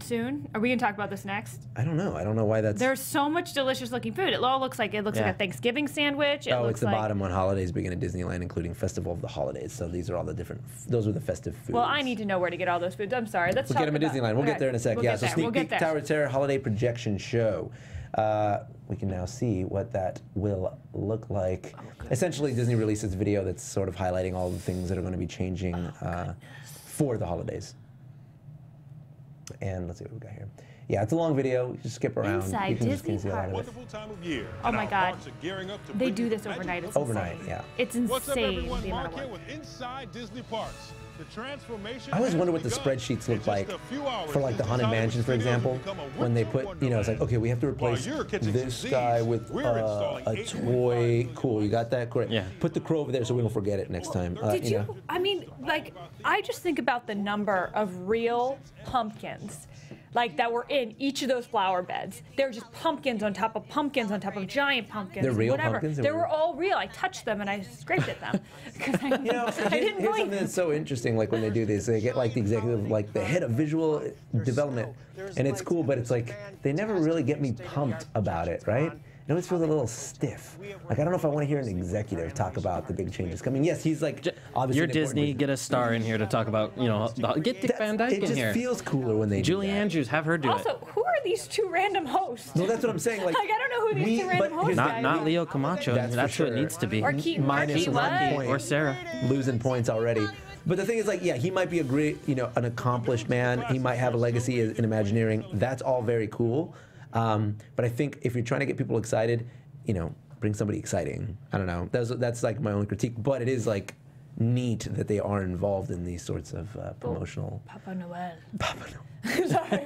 soon? Are we gonna talk about this next?
I don't know. I don't know why that's.
There's so much delicious looking food. It all looks like like a Thanksgiving sandwich.
It's the bottom when holidays begin at Disneyland, including Festival of the Holidays. So these are all the different. Those are the festive foods.
Well, I need to know where to get all those foods. I'm sorry. We'll
get them at Disneyland. We'll get there in a sec. So sneak peek Tower of Terror holiday projection show. We can now see what that will look like. Essentially, Disney released this video that's sort of highlighting all the things that are going to be changing for the holidays. And let's see what we got here. Yeah, it's a long video. You just skip around.
Inside
you can
Disney
just see a lot of it.
Wonderful time of year.
Oh my God. They do this overnight. It's
overnight,
insane.
yeah.
It's insane.
What's up, everyone?
The amount
Mark
of work.
here with Inside Disney Parks. The transformation
I always wonder what the
has
spreadsheets
begun.
look like
In just a few hours,
for like the
Disney
Haunted
Hollywood
Mansion, for
Studios
example,
will become a
when they
winter
put, it's like, okay, we have to replace
While you're catching
this
disease,
guy with
we're installing
a
8
toy. Cool, you got that? Great.
Yeah.
Put the crow over there so we don't forget it next time.
Did you?
know.
I mean, like, I just think about the number of real pumpkins, like that were in each of those flower beds. They're just pumpkins on top of giant pumpkins.
They're real
whatever.
pumpkins?
They were all real. I touched them and I scraped at them. I didn't
Here's something
blink.
that's so interesting. Like when they do this, they get like the executive, like the head of visual development, and it's cool, but it's like they never really get me pumped about it, right? It always feels a little stiff. Like I don't know if I want to hear an executive talk about the big changes coming. Yes, he's like obviously.
You're Disney. Get a star in here to talk about. Get Dick Van Dyke in here.
It just feels cooler when they
Julie
do that.
Andrews, have her do it.
Also, who are these two random hosts?
No, that's what I'm saying. Like
I don't know who these two random hosts are.
Not Leo Camacho.
That's for
who it
sure.
needs to be.
Or Keetin
Minus
Marchi,
1
what?
point.
Or Sarah.
Losing points already. But the thing is, like, yeah, he might be a great, an accomplished man. He might have a legacy in Imagineering. That's all very cool. But I think if you're trying to get people excited, bring somebody exciting. I don't know. That's like my only critique. But it is like neat that they are involved in these sorts of promotional.
Papa Noel.
Papa Noel.
Sorry.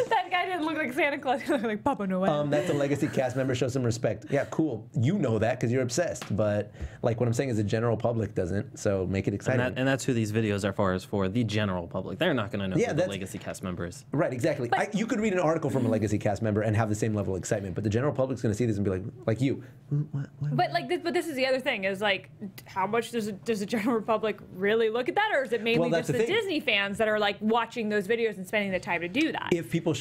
That guy didn't look like Santa Claus. He looked like Papa Noel.
That's a legacy cast member. Show some respect. Yeah, cool. You know that because you're obsessed. But like what I'm saying is the general public doesn't. So make it exciting.
And that's who these videos are for the general public. They're not going to know who the legacy cast member is.
Right, exactly. You could read an article from a legacy cast member and have the same level of excitement, but the general public's going to see this and be like you. What?
But this is the other thing is like, how much does the general public really look at that, or is it mainly just the Disney fans that are like watching those videos and spending the time to do that?
If people,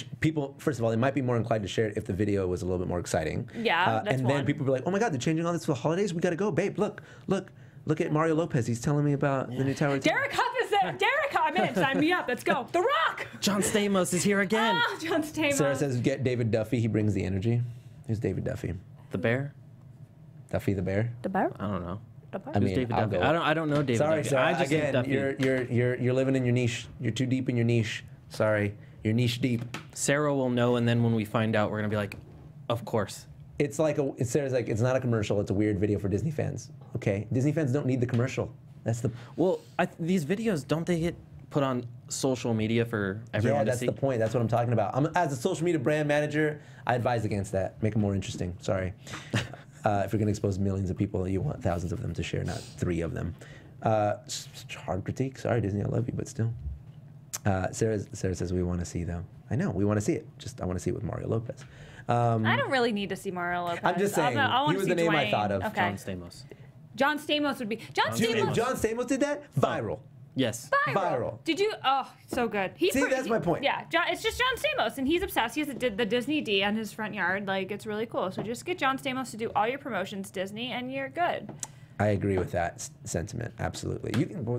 first of all, they might be more inclined to share it if the video was a little bit more exciting.
Yeah, that's
and then people be like, oh my God, they're changing all this for the holidays. We got to go, babe. Look at Mario Lopez. He's telling me about the new Tower of Terror.
Derek Huff is there. Derek, I'm in. Sign me up. Let's go. The Rock.
John Stamos is here again.
Ah, John Stamos.
Sarah says, get David Duffy. He brings the energy. Who's David Duffy?
The bear?
Duffy the bear?
The bear?
I don't know.
I mean,
David
I'll
Duffy?
go.
I don't know David
Sorry,
Duffy.
Sarah.
I just think
Again,
Duffy.
you're living in your niche. You're too deep in your niche. Sorry, you're niche deep.
Sarah will know, and then when we find out, we're gonna be like, of course.
Sarah's like, it's not a commercial. It's a weird video for Disney fans. Okay, Disney fans don't need the commercial. That's the.
Well, these videos, don't they get put on social media for everyone to see?
Yeah, that's the point. That's what I'm talking about. As a social media brand manager, I advise against that. Make them more interesting. Sorry. If you're going to expose millions of people, you want thousands of them to share, not 3 of them. Hard critique. Sorry, Disney, I love you, but still. Sarah says we want to see, though. I know, we want to see it. I want to see it with Mario Lopez.
I don't really need to see Mario Lopez.
I'm just saying,
I
he was the name I thought of.
Okay.
John Stamos.
John Stamos would be.
Dude, if John Stamos did that, viral.
Yes.
Viral.
Did you? Oh, so good.
That's my point.
Yeah, it's just John Stamos, and he's obsessed. He has the Disney D on his front yard. Like, it's really cool. So just get John Stamos to do all your promotions, Disney, and you're good.
I agree with that sentiment, absolutely.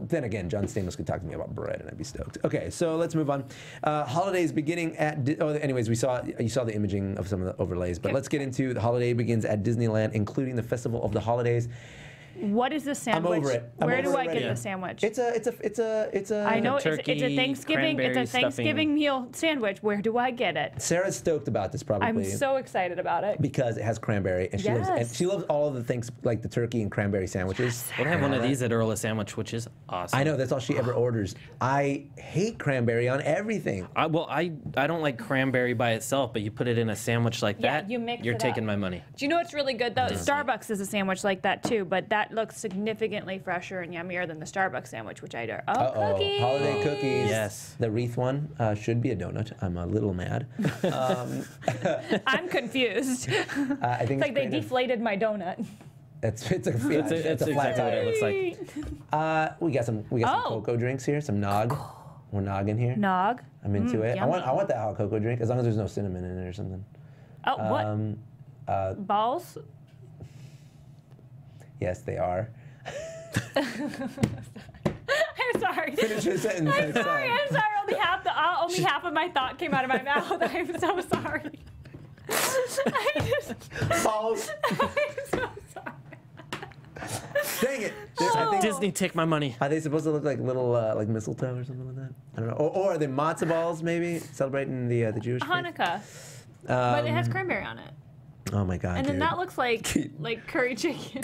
Then again, John Stamos could talk to me about bread, and I'd be stoked. Okay, so let's move on. Holidays beginning at. Anyways, you saw the imaging of some of the overlays, but let's get into the holiday begins at Disneyland, including the Festival of the Holidays.
What is this sandwich?
I'm over it.
Where do I get the sandwich?
It's a.
I know
turkey,
it's a Thanksgiving
stuffing.
meal sandwich. Where do I get it?
Sarah's stoked about this probably.
I'm so excited about it
because it has cranberry, and she loves all of the things like the turkey and cranberry sandwiches.
We'll have one of these at Earl of Sandwich, which is awesome.
I know, that's all she ever orders. I hate cranberry on everything.
I don't like cranberry by itself, but you put it in a sandwich like that,
you mix
you're
it
taking
up.
my money.
Do you know what's really good though? Starbucks is a sandwich like that too, but that looks significantly fresher and yummier than the Starbucks sandwich, which I do. Cookies!
Holiday cookies.
Yes.
The wreath one should be a donut. I'm a little mad.
I'm confused.
I think
it's like they deflated my donut.
It's a flat
exactly
tire.
what it looks like.
We got some Coco drinks here, some nog. We're noggin here.
Nog.
I'm into it. I
yummy.
want that hot cocoa drink as long as there's no cinnamon in it or something.
Oh, what? Balls?
Yes, they are.
I'm sorry.
Finish your sentence.
I'm sorry. Only half of my thought came out of my mouth. I'm so sorry.
Balls.
I'm so sorry.
Dang it.
Disney, take my money.
Are they supposed to look like little like mistletoe or something like that? I don't know. Or are they matzo balls maybe celebrating the Jewish faith?
Hanukkah. But it has cranberry on it.
Oh my God.
And then
dude.
that looks like curry chicken.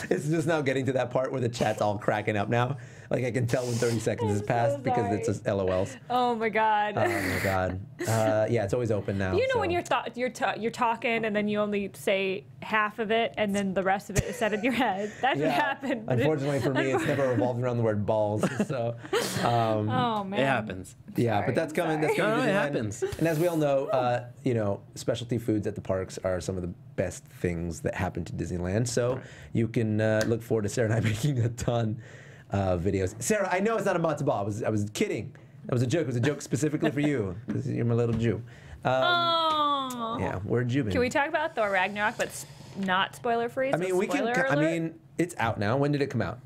It's just now getting to that part where the chat's all cracking up now. Like I can tell when 30 seconds has passed because it's just LOLs.
Oh my God.
Oh my God. Yeah, it's always open now.
You know
so.
when you're talking and then you only say half of it and then the rest of it is said in your head. That's what happened.
Unfortunately for me, it's never revolved around the word balls. So.
Oh man.
It happens.
Yeah,
Sorry,
but that's coming. That's coming.
No,
to
it
Disneyland.
happens.
And as we all know, specialty foods at the parks are some of the best things that happen to Disneyland. So you can look forward to Sarah and I making a ton of videos. Sarah, I know it's not a matzo ball. I was kidding. That was a joke. It was a joke specifically for you because you're my little Jew.
Oh.
Yeah, we're Jew.
Can we talk about Thor Ragnarok, but not spoiler free?
I mean, we can. I mean, it's out now. When did it come out?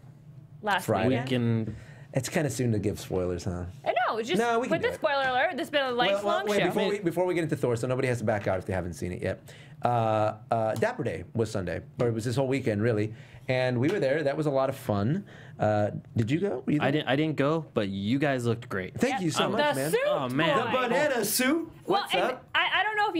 last
Friday.
weekend.
It's kind of soon to give spoilers, huh?
No, just
No, we can
put
do
the
it.
spoiler alert. This has been a lifelong
wait,
show.
before we get into Thor, so nobody has to back out if they haven't seen it yet. Dapper Day was Sunday, or it was this whole weekend, really. And we were there. That was a lot of fun. Did you go? Were you there?
I didn't go, but you guys looked great.
Thank you so much,
the
man.
Suit
Oh, man.
The
boy.
banana suit.
Well,
What's
and
up?
I don't know if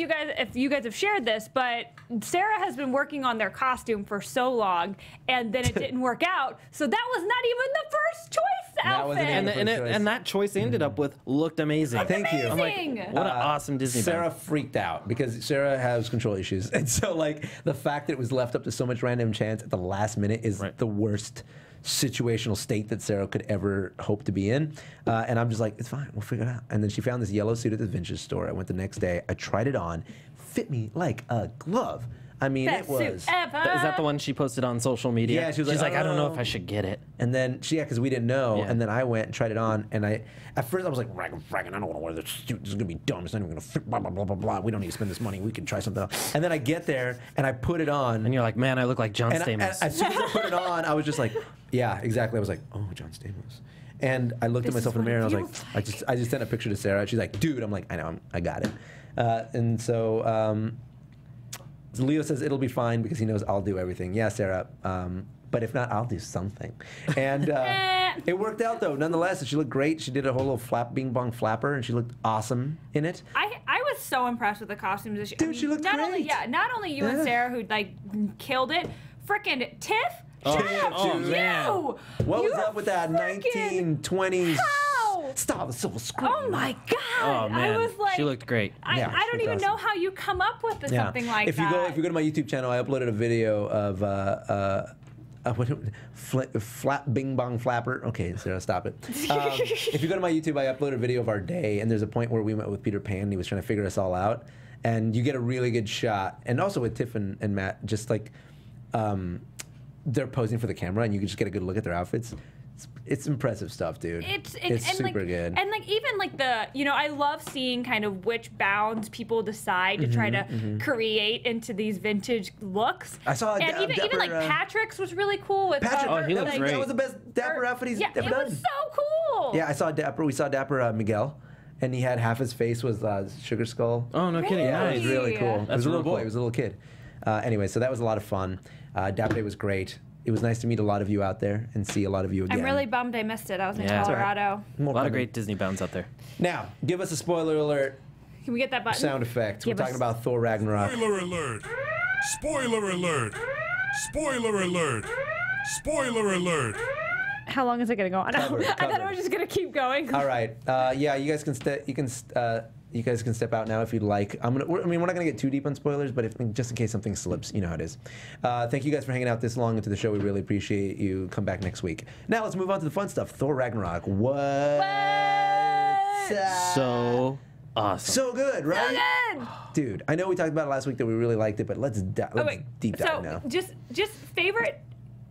you guys have shared this, but Sarah has been working on their costume for so long, and then it didn't work out. So that was not even the first choice
That wasn't
outfit.
even-
And that choice they ended up with looked amazing.
Thank you.
I'm like,
Amazing.
what an awesome Disney
Sarah
band.
freaked out because Sarah has control issues, and so like the fact that it was left up to so much random chance at the last minute is
Right.
the worst situational state that Sarah could ever hope to be in. And I'm just like, it's fine, we'll figure it out. And then she found this yellow suit at the vintage store. I went the next day. I tried it on, fit me like a glove. I mean,
Best
it was.
suit ever.
Is that the one she posted on social media?
Yeah, she was
She's
like,
like, I don't know
"Oh."
if I should get it.
And then because we didn't know,
Yeah.
and then I went and tried it on, and at first I was like, Ragan, I don't want to wear this suit. This is gonna be dumb. It's not even gonna fit. Blah blah blah blah blah. We don't need to spend this money. We can try something else. And then I get there and I put it on,
And you're like, man, I look like John
and
Stamos.
as soon as I put it on, I was just like, yeah, exactly. I was like, oh, John Stamos. And I looked at
This
myself
is
in the mirror and I
what
was
it
like,
feels
I just sent a picture to Sarah. She's like, dude. I'm like, I know, I got it. And so Leo says it'll be fine because he knows I'll do everything. Yeah, Sarah. But if not, I'll do something. And it worked out though, nonetheless. She looked great. She did a whole little bing bong flapper, and she looked awesome in it.
I was so impressed with the costumes. this year.
Dude, she looked
not
great.
Not only you and
Yeah.
Sarah who like killed it, frickin' Tiff.
Oh,
Shout out
oh,
to
man.
you.
What was
You're
up with that
frickin'
1920s?
How?
Stop the silver screen.
Oh my God!
Oh, man.
I was like,
She looked great.
Yeah,
I
she
don't
looked
even know
awesome.
how you come up with something like
if you
that.
If you go to my YouTube channel, I uploaded a video of flap bing bong flapper. Okay, Sarah, stop it. If you go to my YouTube, I uploaded a video of our day, and there's a point where we met with Peter Pan, and he was trying to figure us all out, and you get a really good shot, and also with Tiff and Matt, just like they're posing for the camera, and you can just get a good look at their outfits. It's impressive stuff, dude. It's super good.
And like even like I love seeing kind of which bounds people decide to try to create into these vintage looks.
I saw
and even
Dapper,
like Patrick's was really cool with
Patrick,
Oh, he looks
that
great.
was the best Dapper outfit he's ever
it
done.
was so cool.
Yeah, I saw Dapper. We saw Dapper Miguel, and he had half his face was Sugar Skull.
Oh, no kidding.
Yeah, it
Nice.
was really cool. It
That's
was a little
really cool.
boy. It was a little kid. Anyway, so that was a lot of fun. Dapper Day was great. It was nice to meet a lot of you out there and see a lot of you again.
I'm really bummed I missed it. I was in
Yeah. It's all right.
Colorado.
A lot of great Disney bounds out there.
Now, give us a spoiler alert
Can we get that button?
sound effect.
Give
We're
us-
talking about Thor Ragnarok.
Spoiler alert! Spoiler alert! Spoiler alert! Spoiler alert!
How long is it gonna go on?
Covered,
I thought it
covered.
was just gonna keep going.
All right. Yeah, you guys can you guys can step out now if you'd like. We're not gonna get too deep on spoilers, but just in case something slips, you know how it is. Thank you guys for hanging out this long into the show. We really appreciate you. Come back next week. Now let's move on to the fun stuff. Thor Ragnarok. What?
So awesome.
So good, right?
So good.
Dude, I know we talked about it last week that we really liked it, but let's deep dive now.
Just favorite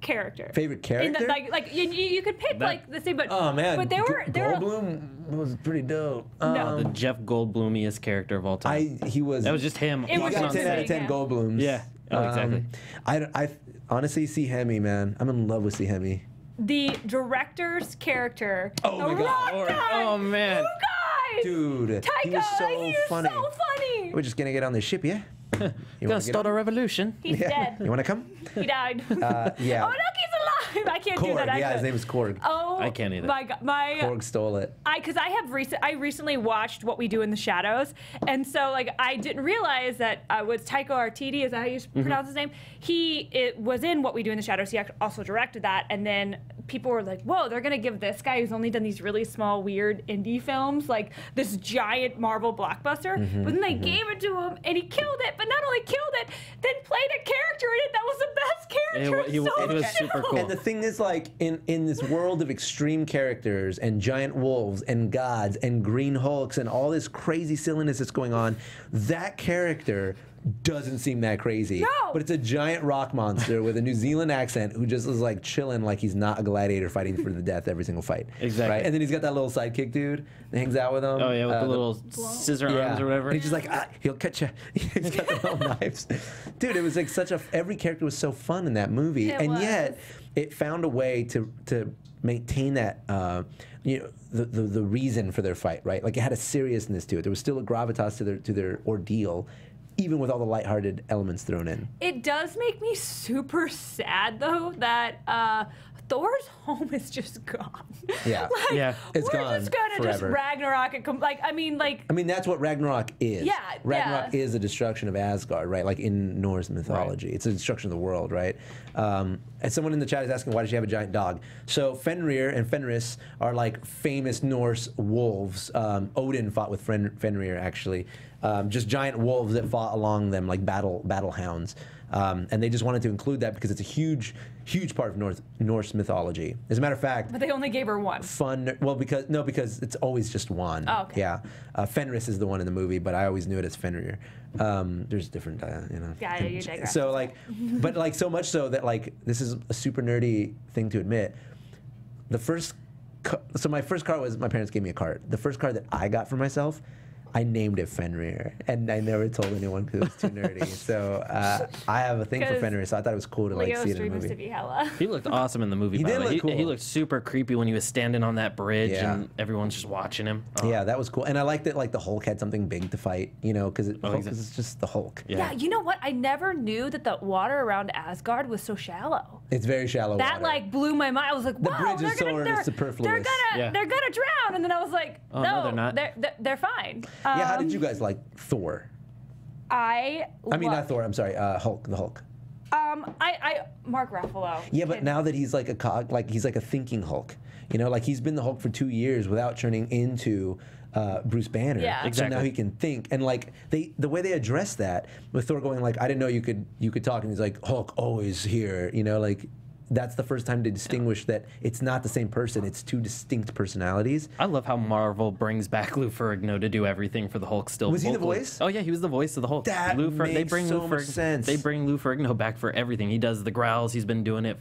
Favorite
In
character?
the, you could pick like the same, but
oh man,
but there were
Goldblum was pretty dope.
No.
The Jeff Goldblumiest character of all time.
He was.
That was just him.
It was
He got
just
10 out of
him,
10
yeah.
Goldblums.
Yeah. Oh, exactly.
I honestly see Hemi, man. I'm in love with C Hemi.
The director's character.
Oh my God.
Lord. Oh, man.
You guys.
Dude,
Taika,
he was so
he was
funny.
so funny.
We're just gonna get on this ship, yeah? You
Gonna
wanna
start a revolution.
He's dead.
You wanna come?
He died.
Yeah.
Oh, look, he's alive. I can't do
Korg,
that.
yeah, his name is Korg.
Oh,
I can't either.
My God,
Korg stole it.
because I recently watched What We Do in the Shadows, and so like I didn't realize that was Taika Waititi, is that how you pronounce his name? It was in What We Do in the Shadows. He also directed that, and then people were like, "Whoa, they're gonna give this guy who's only done these really small, weird indie films like this giant Marvel blockbuster." But then they gave it to him, and he killed it. But not only killed it, then played a character in it that was the best character.
It was super cool.
And the thing is, like, in this world of extreme characters and giant wolves and gods and green hulks and all this crazy silliness that's going on, that character doesn't seem that crazy.
No.
But it's a giant rock monster with a New Zealand accent who just is like chilling like he's not a gladiator fighting for the death every single fight.
Exactly.
Right? And then he's got that little sidekick dude that hangs out with him.
Oh yeah, with the little scissor arms or whatever.
And he's just like, he'll cut you. He's got the little knives. Dude, it was like every character was so fun in that movie. Yet it found a way to maintain that the reason for their fight, right? Like it had a seriousness to it. There was still a gravitas to their ordeal, even with all the lighthearted elements thrown in.
It does make me super sad though that Thor's home is just gone.
Yeah.
Like,
Yeah.
It's
we're
gone
just gonna just
forever.
Ragnarok and I mean
that's what Ragnarok is.
Yeah,
Ragnarok
yeah.
is the destruction of Asgard, right? Like in Norse mythology. Right. It's the destruction of the world, right? And someone in the chat is asking, why does she have a giant dog? So Fenrir and Fenris are like famous Norse wolves. Odin fought with Fenrir, actually. Just giant wolves that fought along them like battle hounds. And they just wanted to include that because it's a huge part of Norse mythology. As a matter of fact,
but they only gave her one.
Because it's always just one.
Oh, okay.
Yeah, Fenris is the one in the movie, but I always knew it as Fenrir. There's different,
Yeah, you digress.
So like, but like so much so that like this is a super nerdy thing to admit. So my first car was my parents gave me a cart. The first car that I got for myself, I named it Fenrir, and I never told anyone because it was too nerdy. So I have a thing for Fenrir, so I thought it was cool to like
Leo's
see it in
dream
the
is
movie.
to be Hela.
He looked awesome in the movie.
He
by
did
the way.
look cool.
He looked super creepy when he was standing on that bridge and everyone's just watching him. Oh.
Yeah, that was cool, and I liked that like the Hulk had something big to fight, because it's just the Hulk.
Yeah, you know what? I never knew that the water around Asgard was so shallow.
It's very shallow.
That
water.
like blew my mind. I was like,
The
wow,
bridge is so superfluous.
They're gonna drown, and then I was like,
Oh, no, they're not.
They're fine.
Yeah, how did you guys like Thor? Not Thor. I'm sorry, Hulk. The Hulk.
Mark Ruffalo.
Yeah, but now that he's like he's like a thinking Hulk. Like he's been the Hulk for 2 years without turning into Bruce Banner.
Yeah.
Exactly.
So now he can think, and like the way they address that with Thor going like, I didn't know you could talk, and he's like, Hulk always here. Like. That's the first time to distinguish that it's not the same person. It's two distinct personalities.
I love how Marvel brings back Lou Ferrigno to do everything for the Hulk still.
Was he the
vocally.
voice?
Oh yeah, he was the voice of the Hulk.
That makes so much sense.
They bring Lou Ferrigno back for everything. He does the growls. He's been doing it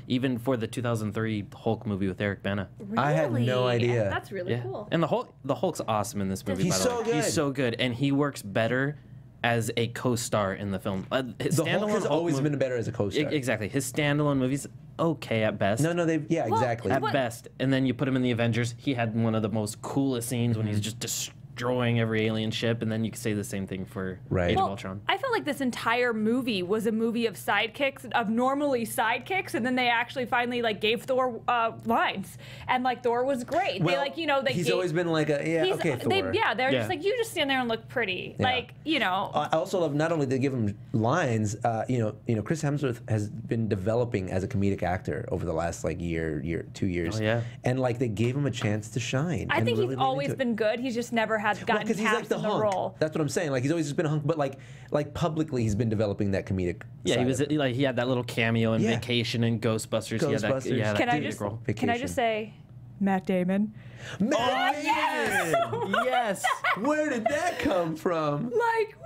even for the 2003 Hulk movie with Eric Bana.
Really?
I had no idea.
That's really cool.
And the Hulk's awesome in this movie.
He's
by the
so
way.
good.
He's so good, and he works better as a co-star in the film. His
The Hulk has always been better as a co-star.
Exactly. His standalone movies, okay at best.
No, exactly.
At best. And then you put him in the Avengers. He had one of the most coolest scenes when he's just destroying every alien ship, and then you could say the same thing for Age of Ultron.
I felt like this entire movie was a movie of sidekicks, of normally sidekicks, and then they actually finally like gave Thor lines, and like Thor was great.
Well, he's always been like Thor.
They're just like, you just stand there and look pretty,
I also love not only they give him lines, Chris Hemsworth has been developing as a comedic actor over the last like 2 years.
Oh, yeah.
And like they gave him a chance to shine.
I think
really
he's always been good. He's just never had gotten
because he's like the
in the
hunk.
role.
That's what I'm saying. Like he's always just been a hunk, but like publicly he's been developing that comedic.
Yeah,
side of it.
he had that little cameo in Vacation and Ghostbusters.
Ghostbusters.
He had that,
Can I just say, Matt Damon?
Matt Damon!
yes.
Where did that come from?
Like,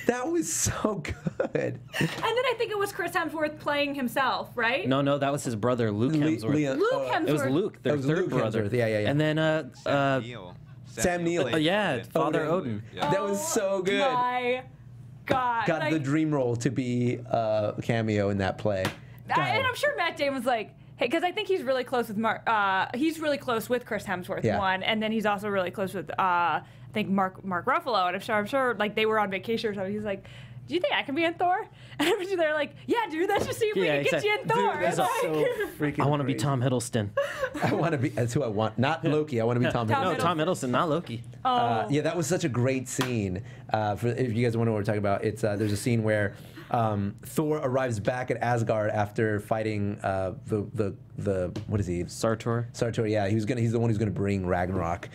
That was so good.
And then I think it was Chris Hemsworth playing himself, right?
No, that was his brother, Luke Hemsworth.
Luke Hemsworth.
It was Luke, their third brother.
Yeah.
And then
Sam Neill.
Father Odin.
Yeah.
That was so good.
My God.
Got the dream role to be a cameo in that play.
And I'm sure Matt Damon was like, hey, because I think he's really close with he's really close with Chris Hemsworth, one, and then he's also really close with I think Mark Ruffalo, and I'm sure like they were on vacation or something. He's like, do you think I can be in Thor? And they're like, yeah, dude, let's just see if we can get you in Thor.
Dude, that's so freaking
I want to be Tom Hiddleston.
That's who I want. Not Loki. I want to be Tom Hiddleston.
No, Tom Hiddleston, not Loki.
Yeah, that was such a great scene. If you guys want to know what we're talking about, it's there's a scene where Thor arrives back at Asgard after fighting the what is he?
Sartor.
Sartor, yeah. He's the one who's gonna bring Ragnarok.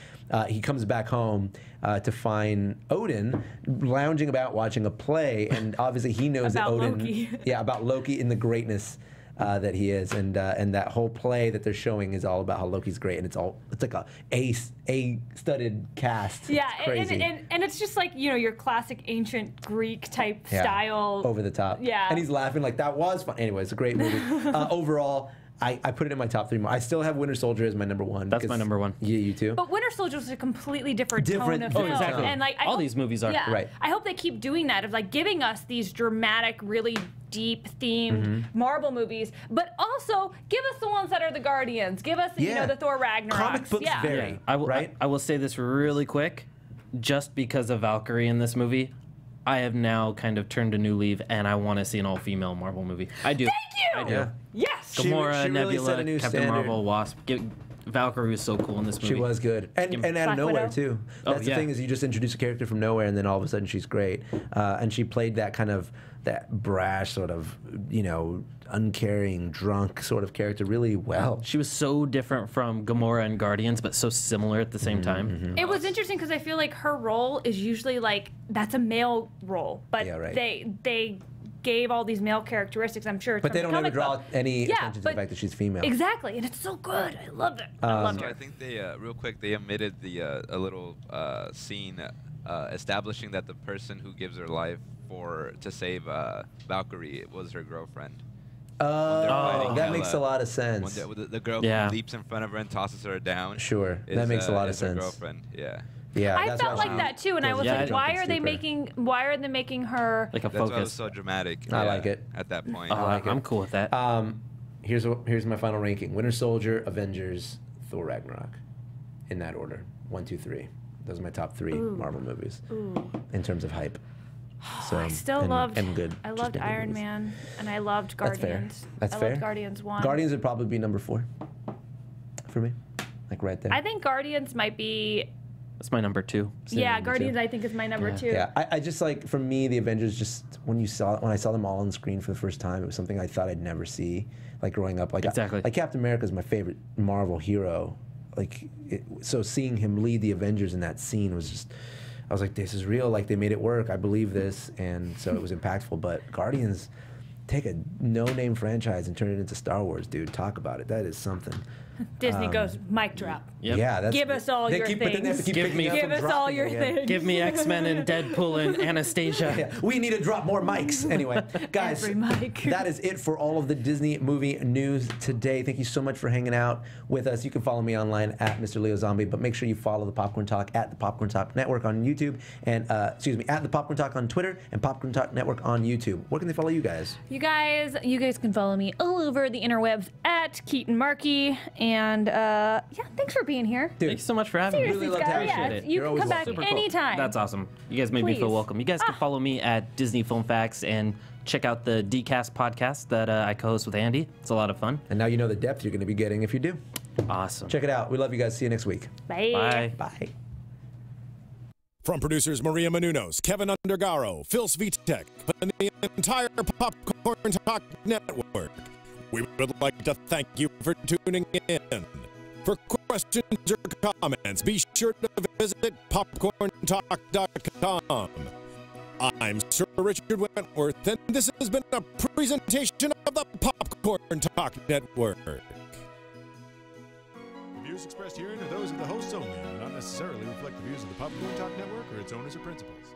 He comes back home to find Odin lounging about watching a play, and obviously he knows
about
that Odin,
Loki.
about Loki and the greatness that he is, and that whole play that they're showing is all about how Loki's great, and it's like a A-studded cast.
Yeah,
it's crazy.
and it's just like your classic ancient Greek type style,
over the top.
Yeah,
and he's laughing like that was fun. Anyway, it's a great movie. Overall, I put it in my top 3. I still have Winter Soldier as my number 1.
That's my number 1.
Yeah, you too.
But Winter Soldier is a completely different tone of film.
Exactly.
And like
all these movies are.
Yeah,
right.
I hope they keep doing that of like giving us these dramatic, really deep themed Marvel movies, but also give us the ones that are the Guardians. Give us the Thor Ragnarok.
Comic books vary.
I will say this really quick, just because of Valkyrie in this movie. I have now kind of turned a new leaf, and I want to see an all-female Marvel movie. I do.
Thank you.
I do.
Yeah.
Yes.
Gamora,
she really set
Nebula,
a new
Captain
standard.
Marvel, Wasp. Valkyrie was so cool in this movie.
She was good, and out
Black
of nowhere
Widow.
too. That's the thing, is you just introduce a character from nowhere, and then all of a sudden she's great. And she played that kind of brash sort of uncaring, drunk sort of character really well.
She was so different from Gamora and Guardians, but so similar at the same time.
It was interesting because I feel like her role is usually like that's a male role, but they gave all these male characteristics. I'm sure,
but they don't ever draw any attention to the
but
fact that she's female.
Exactly, and it's so good. I loved it. I loved
So
her.
I think they real quick they omitted the a little scene establishing that the person who gives her life to save Valkyrie was her girlfriend.
That makes a lot of sense.
When the girl leaps in front of her and tosses her down.
Sure, that makes a lot of
her
sense.
Girlfriend, yeah.
Yeah,
I felt like that too, and I was like, why are they making her
like a
That's
focus?
why it was so dramatic.
I like it
at that point.
I'm cool with that.
Here's my final ranking: Winter Soldier, Avengers, Thor Ragnarok, in that order. 1, 2, 3. Those are my top 3 Marvel movies in terms of hype. So
I still loved.
and good.
I loved Iron Man, and I loved Guardians.
That's fair.
I loved Guardians 1.
Guardians would probably be number 4 for me, like right there.
I think Guardians might be.
That's my number 2.
Yeah, Guardians I think is my number 2.
Yeah, I just like, for me, the Avengers, just when I saw them all on screen for the first time, it was something I thought I'd never see, like growing up. Like
exactly.
Like Captain America is my favorite Marvel hero. So seeing him lead the Avengers in that scene was just, I was like, this is real. Like, they made it work. I believe this, and so it was impactful. But Guardians, take a no-name franchise and turn it into Star Wars, dude. Talk about it. That is something.
Disney goes, mic drop.
Yep.
Yeah, that's,
give us all your things.
But then they have to keep
give us all your things.
Give me X-Men and Deadpool and Anastasia.
Yeah, we need to drop more mics. Anyway, guys, that is it for all of the Disney movie news today. Thank you so much for hanging out with us. You can follow me online at Mr. Leo Zombie, but make sure you follow the Popcorn Talk at the Popcorn Talk Network on YouTube, and at the Popcorn Talk on Twitter and Popcorn Talk Network on YouTube. Where can they follow you guys?
You guys can follow me all over the interwebs at Keetin Marchi, and thanks for being here.
Dude,
thanks so much for having me.
Really love to have
Appreciate it.
You can come back anytime.
That's awesome. You guys made me feel welcome. You guys can follow me at Disney Film Facts and check out the DCast podcast that I co-host with Andy. It's a lot of fun.
And now you know the depth you're going to be getting if you do.
Awesome.
Check it out. We love you guys. See you next week.
Bye.
Bye.
Bye.
From producers Maria Menounos, Kevin Undergaro, Phil Svitek, and the entire Popcorn Talk Network, we would like to thank you for tuning in. For questions or comments, be sure to visit popcorntalk.com. I'm Sir Richard Wentworth, and this has been a presentation of the Popcorn Talk Network.
The views expressed herein are those of the hosts only and do not necessarily reflect the views of the Popcorn Talk Network or its owners or principals.